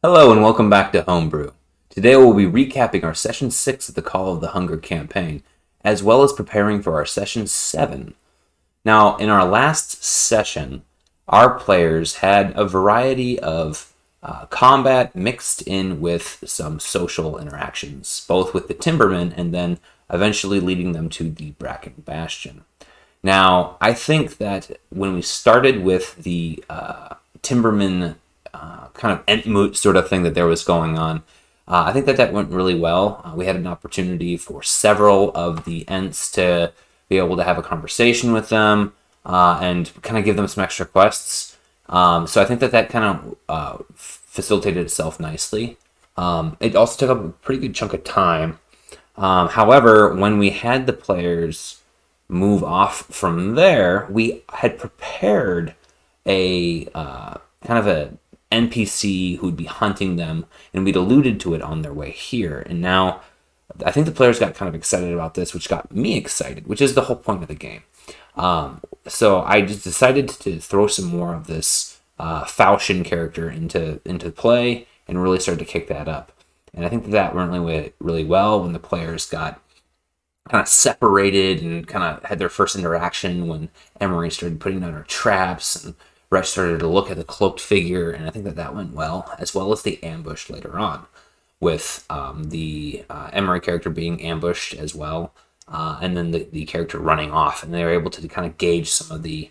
Hello and welcome back to Homebrew. Today we'll be recapping our Session 6 of the Call of the Hunger campaign, as well as preparing for our Session 7. Now, in our last session, our players had a variety of combat mixed in with some social interactions, both with the Timbermen and then eventually leading them to the Bracken Bastion. Now, I think that when we started with the Timberman kind of Entmoot sort of thing that there was going on, I think that went really well. We had an opportunity for several of the Ents to be able to have a conversation with them and kind of give them some extra quests. So I think that kind of facilitated itself nicely. It also took up a pretty good chunk of time. However, when we had the players move off from there, we had prepared a kind of a NPC who'd be hunting them, and we'd alluded to it on their way here. And now I think the players got kind of excited about this, which got me excited, which is the whole point of the game. So I just decided to throw some more of this Falchion character into play and really start to kick that up. And I think that went really well when the players got kind of separated and kind of had their first interaction when Emery started putting down her traps and Wretch started to look at the cloaked figure, and I think that went well, as well as the ambush later on, with the Emery character being ambushed as well, and then the character running off, and they were able to kind of gauge some of the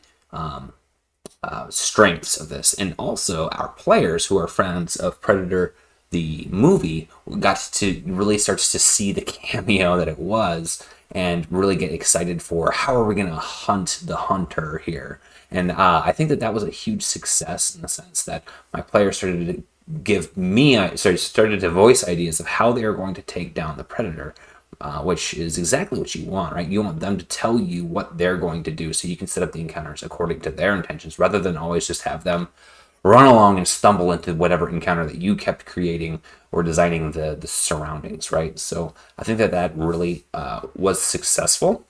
strengths of this. And also, our players, who are fans of Predator, the movie, got to really start to see the cameo that it was, and really get excited for how are we going to hunt the hunter here. And I think that was a huge success in the sense that my players started to give me, started to voice ideas of how they are going to take down the Predator, which is exactly what you want, right? You want them to tell you what they're going to do so you can set up the encounters according to their intentions rather than always just have them run along and stumble into whatever encounter that you kept creating or designing the surroundings, right? So I think that really was successful.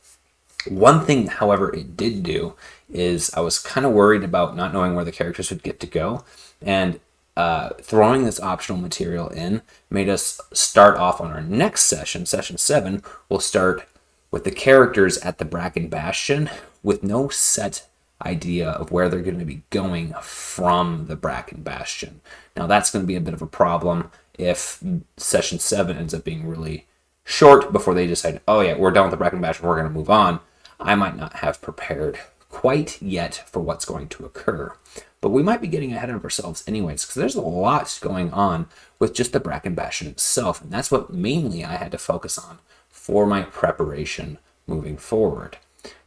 One thing, however, it did do is I was kind of worried about not knowing where the characters would get to go, and throwing this optional material in made us start off on our next session, Session 7. We'll start with the characters at the Bracken Bastion with no set idea of where they're going to be going from the Bracken Bastion. Now, that's going to be a bit of a problem if Session 7 ends up being really short before they decide, oh yeah, we're done with the Bracken Bastion, we're going to move on. I might not have prepared quite yet for what's going to occur. But we might be getting ahead of ourselves anyways, because there's a lot going on with just the Bracken Bastion itself, and that's what mainly I had to focus on for my preparation moving forward.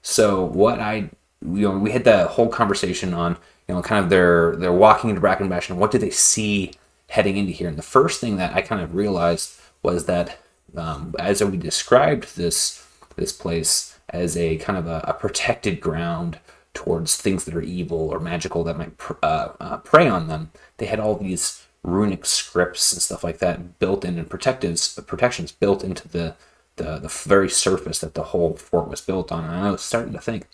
So we had the whole conversation on, kind of they're walking into Bracken Bastion, what do they see heading into here? And the first thing that I kind of realized was that as we described this place as a kind of a protected ground towards things that are evil or magical that might prey on them, they had all these runic scripts and stuff like that built in, and protections built into the very surface that the whole fort was built on. And I was starting to think,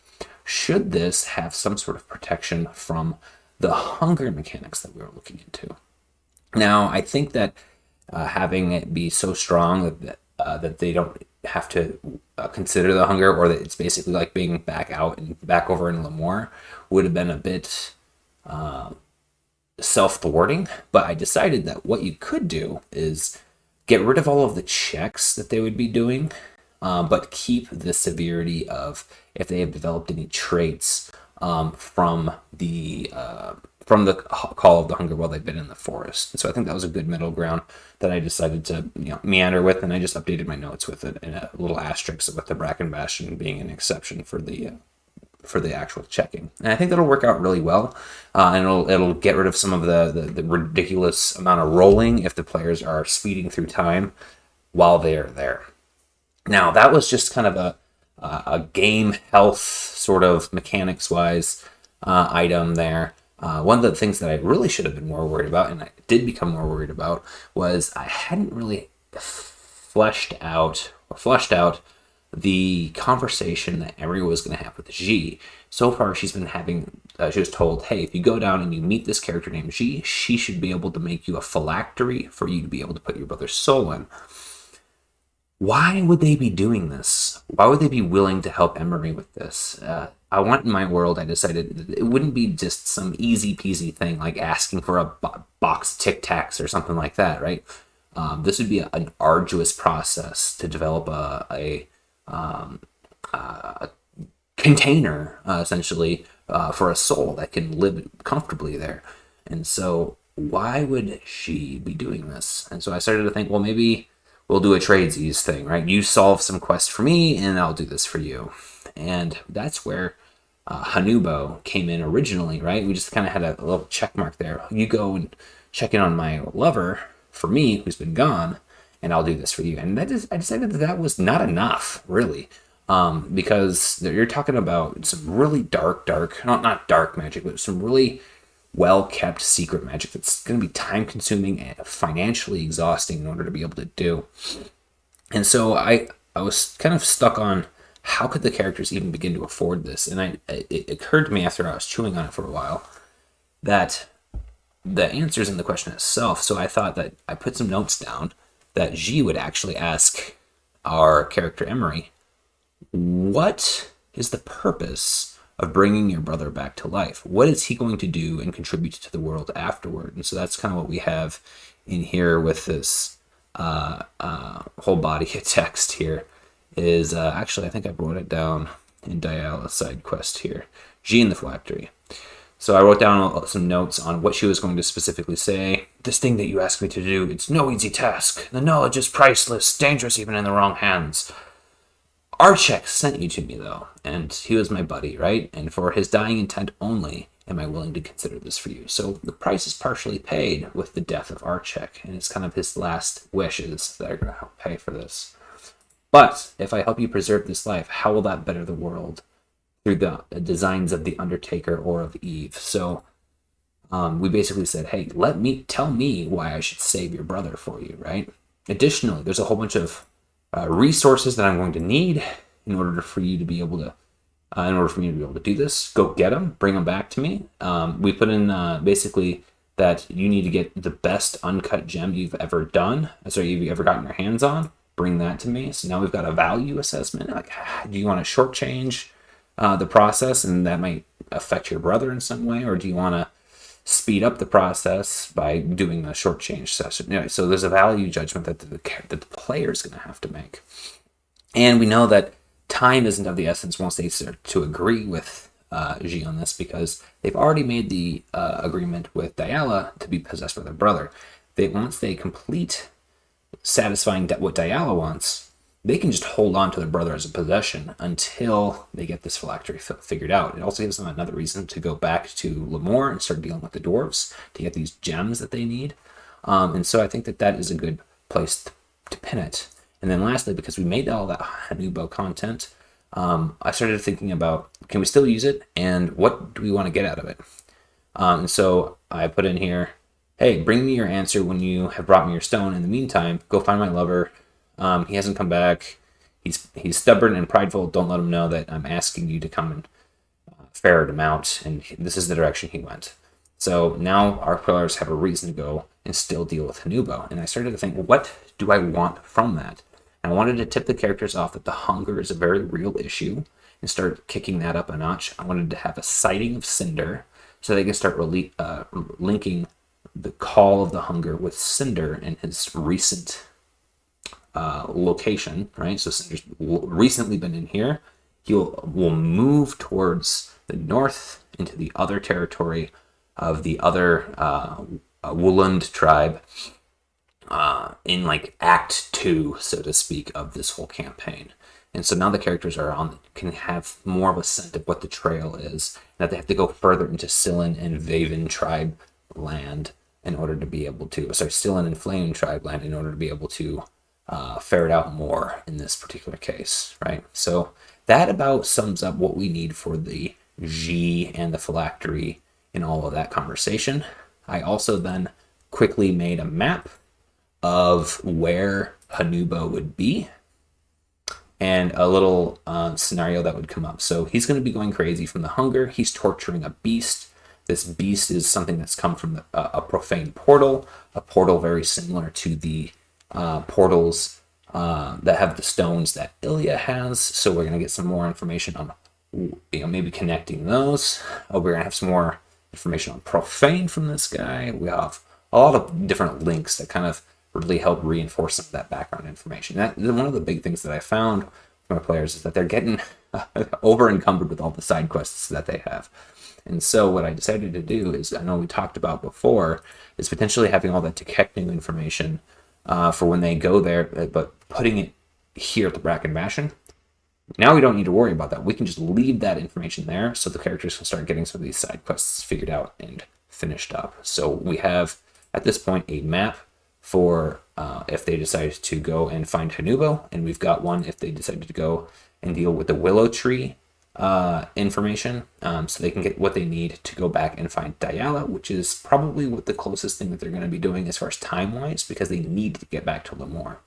should this have some sort of protection from the hunger mechanics that we were looking into? Now, I think that having it be so strong that they don't have to consider the hunger, or that it's basically like being back out and back over in Lemoore, would have been a bit self-thwarting. But I decided that what you could do is get rid of all of the checks that they would be doing, but keep the severity of if they have developed any traits from the Call of the Hunger while they've been in the forest. And so I think that was a good middle ground that I decided to meander with, and I just updated my notes with it in a little asterisk with the Bracken Bastion being an exception for the actual checking. And I think that'll work out really well, and it'll get rid of some of the ridiculous amount of rolling if the players are speeding through time while they are there. Now, that was just kind of a game health sort of mechanics-wise item there. One of the things that I really should have been more worried about, and I did become more worried about, was I hadn't really fleshed out the conversation that Emery was going to have with G. So far, she's been having, she was told, hey, if you go down and you meet this character named G, she should be able to make you a phylactery for you to be able to put your brother's soul in. Why would they be doing this? Why would they be willing to help Emery with this? I want in my world, I decided it wouldn't be just some easy peasy thing like asking for a box of Tic Tacs or something like that, right? This would be an arduous process to develop a container, essentially, for a soul that can live comfortably there. And so, why would she be doing this? And so I started to think, well, maybe we'll do a tradesies thing, right? You solve some quest for me, and I'll do this for you. And that's where Hanubo came in originally, right? We just kind of had a little check mark there. You go and check in on my lover for me, who's been gone, and I'll do this for you. And I decided that was not enough, really. Because you're talking about some really dark, not dark magic, but some really well-kept secret magic that's going to be time-consuming and financially exhausting in order to be able to do. And so I was kind of stuck on how could the characters even begin to afford this? And it occurred to me after I was chewing on it for a while that the answer's in the question itself. So I thought that I put some notes down that G would actually ask our character Emery, what is the purpose of bringing your brother back to life? What is he going to do and contribute to the world afterward? And so that's kind of what we have in here with this whole body of text here. Is actually, I think I wrote it down in Diala's side quest here. G in the phylactery. So I wrote down some notes on what she was going to specifically say. This thing that you asked me to do, it's no easy task. The knowledge is priceless, dangerous even in the wrong hands. Archek sent you to me, though, and he was my buddy, right? And for his dying intent only, am I willing to consider this for you? So the price is partially paid with the death of Archek, and it's kind of his last wishes that are going to help pay for this. But if I help you preserve this life, how will that better the world? Through the designs of the Undertaker or of Eve. So we basically said, hey, tell me why I should save your brother for you, right? Additionally, there's a whole bunch of resources that I'm going to need in order for you to be able to, do this. Go get them, bring them back to me. We put in basically that you need to get the best uncut gem you've ever gotten your hands on. Bring that to me. So now we've got a value assessment. Like, do you want to shortchange the process, and that might affect your brother in some way, or do you want to speed up the process by doing a shortchange session? Anyway, so there's a value judgment that the player is going to have to make, and we know that time isn't of the essence once they start to agree with G on this, because they've already made the agreement with Diala to be possessed by their brother. Once they complete satisfying what Diala wants, they can just hold on to their brother as a possession until they get this phylactery figured out. It also gives them another reason to go back to Lemoore and start dealing with the dwarves to get these gems that they need. And so I think that is a good place to pin it. And then lastly, because we made all that Hanubo content, I started thinking about, can we still use it? And what do we want to get out of it? And so I put in here, hey, bring me your answer when you have brought me your stone. In the meantime, go find my lover. He hasn't come back. He's stubborn and prideful. Don't let him know that I'm asking you to come and ferret him out. And this is the direction he went. So now our players have a reason to go and still deal with Hanubo. And I started to think, well, what do I want from that? And I wanted to tip the characters off that the hunger is a very real issue and start kicking that up a notch. I wanted to have a sighting of Cinder so they can start linking the call of the hunger with Cinder and his recent location, right? So Cinder's recently been in here. Will move towards the north into the other territory of the other Wooland tribe in like Act 2, so to speak, of this whole campaign. And so now the characters can have more of a sense of what the trail is, and that they have to go further into Sillin and Vaven tribe land in order to be able to, Sillin and Flame tribe land in order to be able to ferret out more in this particular case, right? So that about sums up what we need for the G and the phylactery in all of that conversation. I also then quickly made a map of where Hanubo would be, and a little scenario that would come up. So he's going to be going crazy from the hunger. He's torturing a beast. This beast is something that's come from a profane portal, a portal very similar to the portals that have the stones that Ilya has. So we're going to get some more information on, maybe connecting those. We're going to have some more information on profane from this guy. We have a lot of different links that kind of really help reinforce some of that background information. That one of the big things that I found for my players is that they're getting over encumbered with all the side quests that they have. And so what I decided to do is, I know we talked about before, is potentially having all that Tekeknu information for when they go there, but putting it here at the Bracken Bastion. Now we don't need to worry about that. We can just leave that information there so the characters can start getting some of these side quests figured out and finished up. So we have, at this point, a map for if they decide to go and find Hanubo, and we've got one if they decided to go and deal with the Willow Tree information, so they can get what they need to go back and find Diala, which is probably what the closest thing that they're going to be doing as far as time-wise, because they need to get back to Lemoore.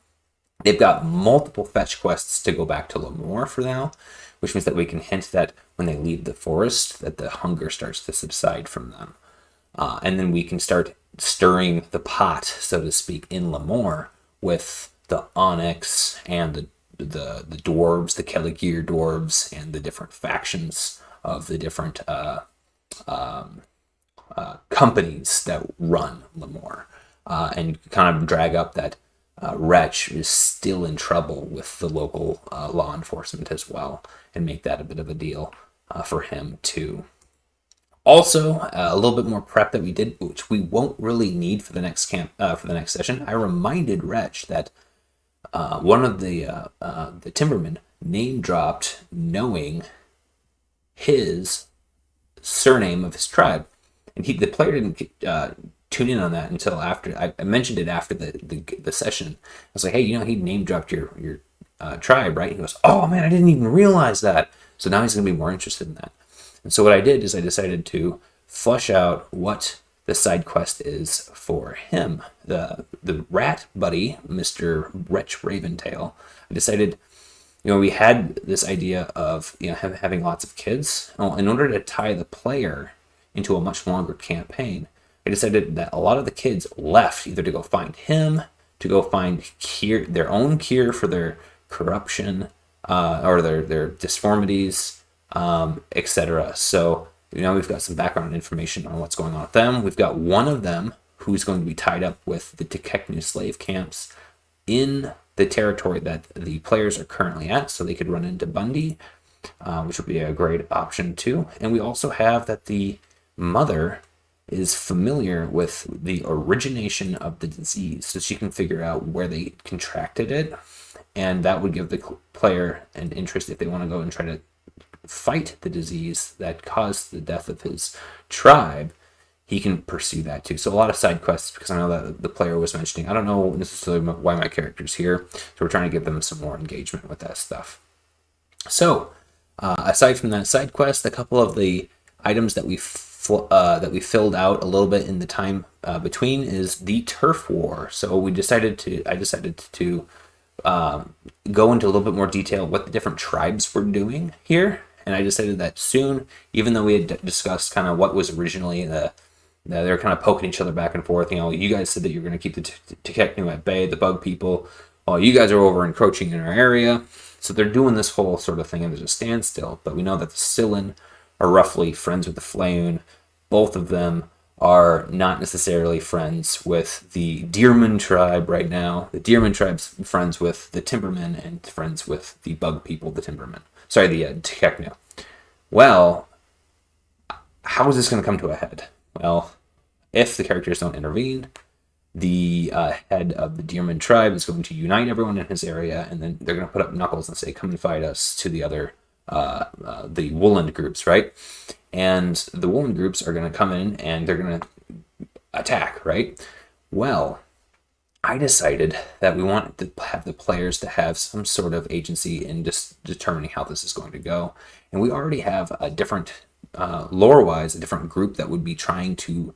They've got multiple fetch quests to go back to Lemoore for now, which means that we can hint that when they leave the forest, that the hunger starts to subside from them. And then we can start stirring the pot, so to speak, in Lemoore with the Onyx and the dwarves, the Keligir dwarves, and the different factions of the different companies that run Lemoore. And kind of drag up that Wretch is still in trouble with the local law enforcement as well, and make that a bit of a deal for him too. Also, a little bit more prep that we did, which we won't really need for the next for the next session. I reminded Wretch that one of the Timbermen name dropped knowing his surname of his tribe, and the player didn't tune in on that until after I mentioned it after the session. I was like, hey, he name dropped your tribe, right? He goes, oh man, I didn't even realize that. So now he's going to be more interested in that. And so what I did is I decided to flush out what the side quest is for him. The rat buddy, Mr. Wretch Raventail, I decided, we had this idea of having lots of kids. Well, in order to tie the player into a much longer campaign, I decided that a lot of the kids left either to go find him, to go find their own cure for their corruption or their disformities, etc. So we've got some background information on what's going on with them. We've got one of them who's going to be tied up with the Tekeknu slave camps in the territory that the players are currently at, so they could run into Bundy, which would be a great option too. And we also have that the mother is familiar with the origination of the disease, so she can figure out where they contracted it, and that would give the player an interest if they want to go and try to fight the disease that caused the death of his tribe. He can pursue that too. So a lot of side quests, because I know that the player was mentioning, I don't know necessarily why my character's here, so we're trying to give them some more engagement with that stuff. So aside from that side quest, a couple of the items that we filled out a little bit in the time between is the turf war. So I decided to go into a little bit more detail what the different tribes were doing here. And I decided that soon, even though we had discussed kind of what was originally they're kind of poking each other back and forth. You guys said that you're going to keep the Tekeknu at bay, the bug people. Well, you guys are over encroaching in our area. So they're doing this whole sort of thing, and there's a standstill. But we know that the Sillin are roughly friends with the Flaun. Both of them are not necessarily friends with the Deerman tribe right now. The Deerman tribe's friends with the Timbermen and friends with the bug people, the Timbermen. Sorry, the Tekeknu. Well, how is this going to come to a head? Well, if the characters don't intervene, the head of the Deerman tribe is going to unite everyone in his area, and then they're going to put up knuckles and say, come and fight us, to the other, the Wooland groups, right? And the Wooland groups are going to come in and they're going to attack, right? Well, I decided that we want to have the players to have some sort of agency in just determining how this is going to go. And we already have a different, lore-wise, a different group that would be trying to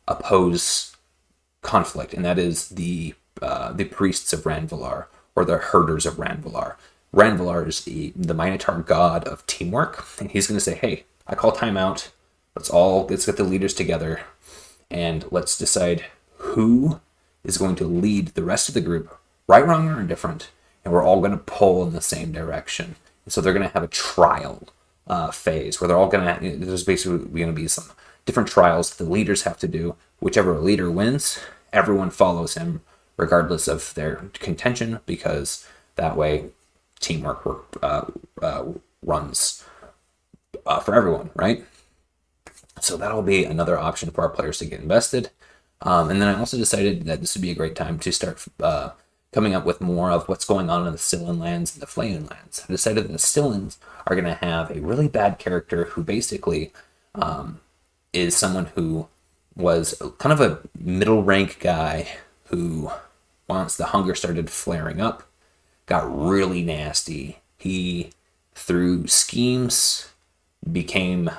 oppose conflict, and that is the priests of Ranvalar, or the herders of Ranvalar. Ranvelar is the Minotaur god of teamwork, and he's going to say, "Hey, I call timeout. Let's get the leaders together, and let's decide who is going to lead the rest of the group, right, wrong, or indifferent, and we're all going to pull in the same direction." And so they're going to have a trial phase where they're all going to. There's basically going to be some different trials the leaders have to do. Whichever leader wins, everyone follows him, regardless of their contention, because that way teamwork runs for everyone, right? So that'll be another option for our players to get invested. And then I also decided that this would be a great time to start coming up with more of what's going on in the Sylvan lands and the Flayn lands. I decided that the Sylvans are going to have a really bad character who basically is someone who was kind of a middle rank guy who, once the hunger started flaring up, got really nasty. He, through schemes, became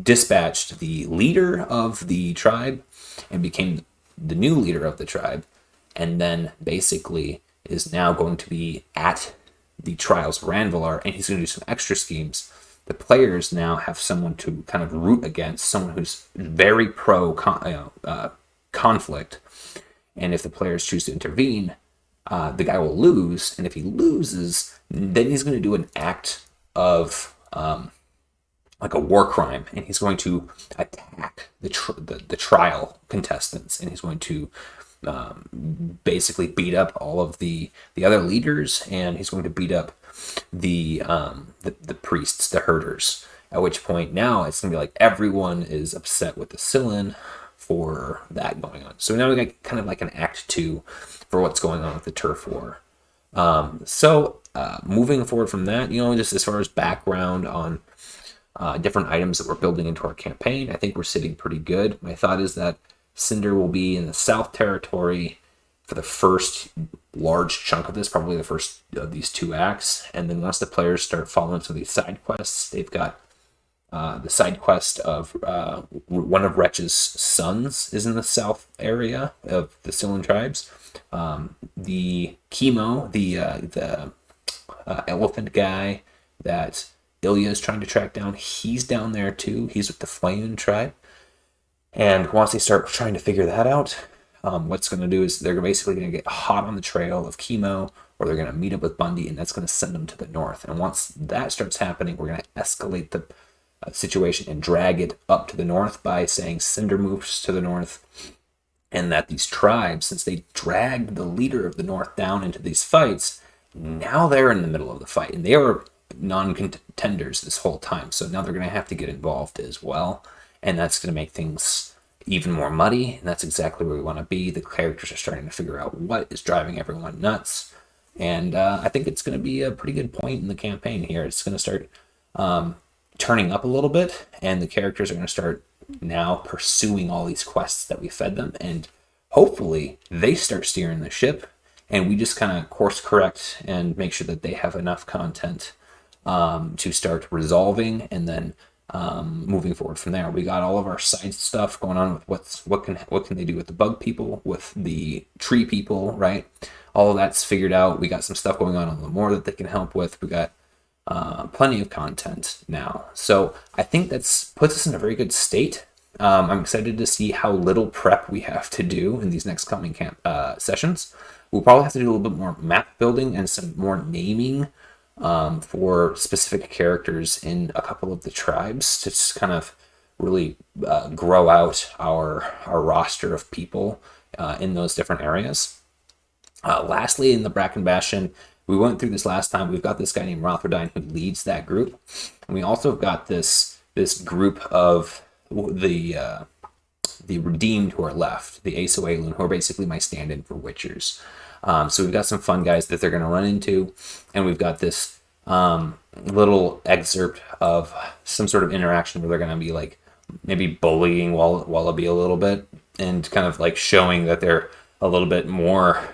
dispatched the leader of the tribe and became the new leader of the tribe, and then basically is now going to be at the trials of Ranvelar, and he's going to do some extra schemes. The players now have someone to kind of root against, someone who's very pro conflict, and if the players choose to intervene, the guy will lose, and if he loses, then he's going to do an act of like a war crime, and he's going to attack the trial contestants, and he's going to basically beat up all of the other leaders, and he's going to beat up the priests, the herders. At which point now it's going to be like everyone is upset with the Sylvan for that going on. So now we got kind of like an act 2 for what's going on with the turf war. So moving forward from that, just as far as background on different items that we're building into our campaign, I think we're sitting pretty good. My thought is that Cinder will be in the South Territory for the first large chunk of this, probably the first of these 2 acts. And then once the players start following some of these side quests, they've got the side quest of one of Wretch's sons is in the south area of the Sylvan tribes. The Chemo, the elephant guy that Ilya is trying to track down, he's down there too. He's with the Flayn tribe. And once they start trying to figure that out, what's going to do is they're basically going to get hot on the trail of Chemo, or they're going to meet up with Bundy, and that's going to send them to the north. And once that starts happening, we're going to escalate the situation and drag it up to the north by saying Cinder moves to the north, and that these tribes, since they dragged the leader of the north down into these fights, now they're in the middle of the fight, and they were non-contenders this whole time. So now they're going to have to get involved as well. And that's going to make things even more muddy, and that's exactly where we want to be. The characters are starting to figure out what is driving everyone nuts, and I think it's going to be a pretty good point in the campaign here. It's going to start turning up a little bit, and the characters are going to start now pursuing all these quests that we fed them, and hopefully they start steering the ship, and we just kind of course correct and make sure that they have enough content to start resolving, and then moving forward from there. We got all of our side stuff going on with what can they do with the bug people, with the tree people, right? All of that's figured out. We got some stuff going on the more that they can help with. We got plenty of content now. So I think that's puts us in a very good state. I'm excited to see how little prep we have to do in these next coming sessions. We'll probably have to do a little bit more map building and some more naming for specific characters in a couple of the tribes to just kind of really grow out our roster of people in those different areas. Lastly, in the Bracken Bastion, we went through this last time. We've got this guy named Rotherdine who leads that group, and we also have got this group of the redeemed who are left, the Ace Oelun, who are basically my stand-in for Witchers. So we've got some fun guys that they're going to run into, and we've got this little excerpt of some sort of interaction where they're going to be like maybe bullying Wallaby a little bit, and kind of like showing that they're a little bit more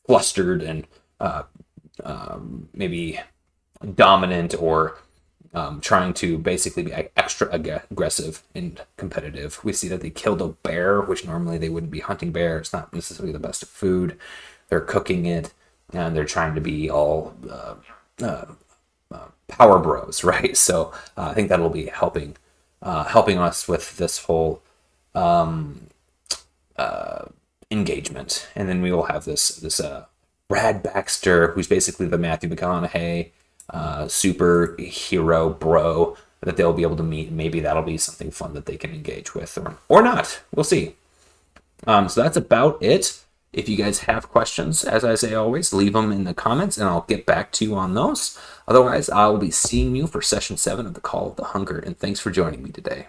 flustered and maybe dominant, or trying to basically be extra aggressive and competitive. We see that they killed a bear, which normally they wouldn't be hunting bear. It's not necessarily the best of food. They're cooking it. and they're trying to be all power bros, right? So I think that'll be helping us with this whole engagement. And then we will have this Brad Baxter, who's basically the Matthew McConaughey superhero bro that they'll be able to meet. Maybe that'll be something fun that they can engage with, or not. We'll see. So that's about it. If you guys have questions, as I say always, leave them in the comments and I'll get back to you on those. Otherwise, I will be seeing you for session 7 of the Call of the Hunger, and thanks for joining me today.